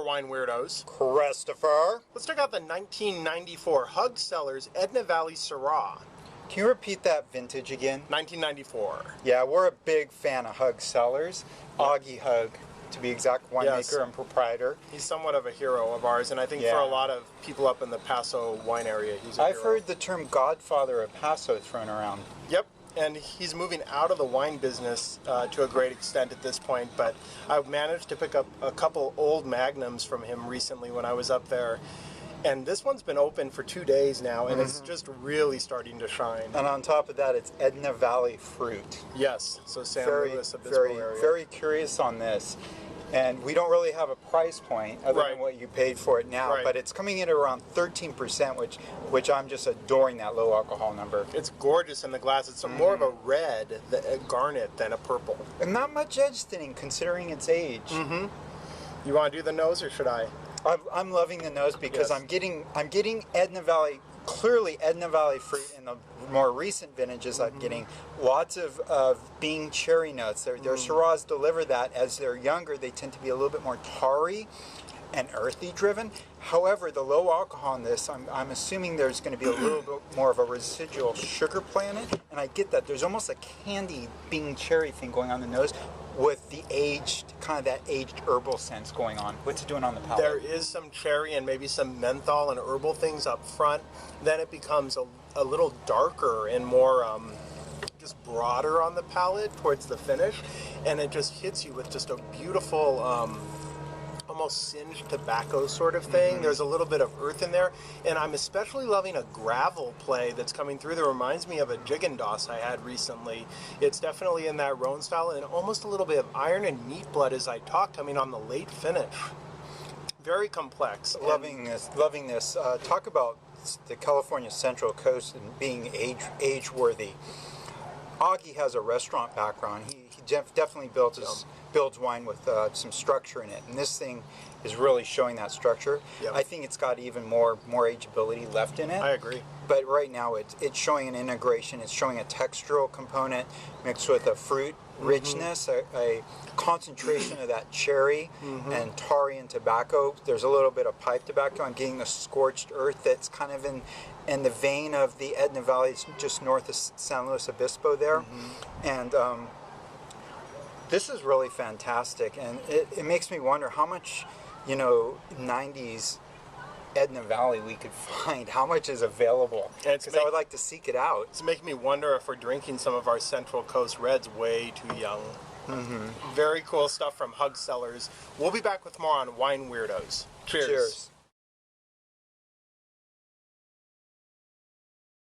Wine Weirdos. Christopher. Let's check out the 1994 Hug Cellars Edna Valley Syrah. Can you repeat that vintage again? 1994. Yeah, we're a big fan of Hug Cellars. Augie Hug, to be exact, winemaker and proprietor. He's somewhat of a hero of ours, and I think for a lot of people up in the Paso wine area, he's a I've hero. heard the term Godfather of Paso thrown around. Yep. And he's moving out of the wine business to a great extent at this point, but I managed to pick up a couple old magnums from him recently when I was up there. And this one's been open for 2 days now, and it's just really starting to shine. And on top of that, it's Edna Valley fruit. Yes, so San Luis Obispo area. Very curious on this. And we don't really have a price point other than what you paid for it now, but it's coming in at around 13%, which I'm just adoring that low alcohol number. It's gorgeous in the glass. It's more of a red, a garnet, than a purple. And not much edge thinning considering its age. You want to do the nose, or should I? I'm loving the nose because I'm getting Edna Valley, clearly Edna Valley fruit in the more recent vintages. I'm getting lots of bean cherry notes. Their Syrahs deliver that. As they're younger, they tend to be a little bit more tarry and earthy driven. However, the low alcohol in this, I'm assuming there's going to be a little bit more of a residual sugar play in it, and I get that. There's almost a candy bean cherry thing going on the nose with the aged, kind of that aged herbal sense going on. What's it doing on the palate? There is some cherry and maybe some menthol and herbal things up front. Then it becomes a little darker and more just broader on the palate towards the finish, and it just hits you with just a beautiful almost singed tobacco sort of thing. There's a little bit of earth in there, and I'm especially loving a gravel play that's coming through that reminds me of a Jiggendoss I had recently. It's definitely in that Rhone style, and almost a little bit of iron and meat blood as I talk coming on the late finish. Very complex. Loving this. Talk about the California Central Coast and being age worthy. Augie has a restaurant background. He definitely builds wine with some structure in it, and this thing is really showing that structure. I think it's got even more ageability left in it. I agree. But right now it's showing an integration. It's showing a textural component mixed with a fruit richness, a concentration of that cherry and tarry and tobacco. There's a little bit of pipe tobacco. I'm getting the scorched earth that's kind of in the vein of the Edna Valley, just north of San Luis Obispo there. And this is really fantastic, and it makes me wonder how much, 90s Edna Valley we could find. How much is available? Because I would like to seek it out. It's making me wonder if we're drinking some of our Central Coast Reds way too young. Very cool stuff from Hug Cellars. We'll be back with more on Wine Weirdos. Cheers.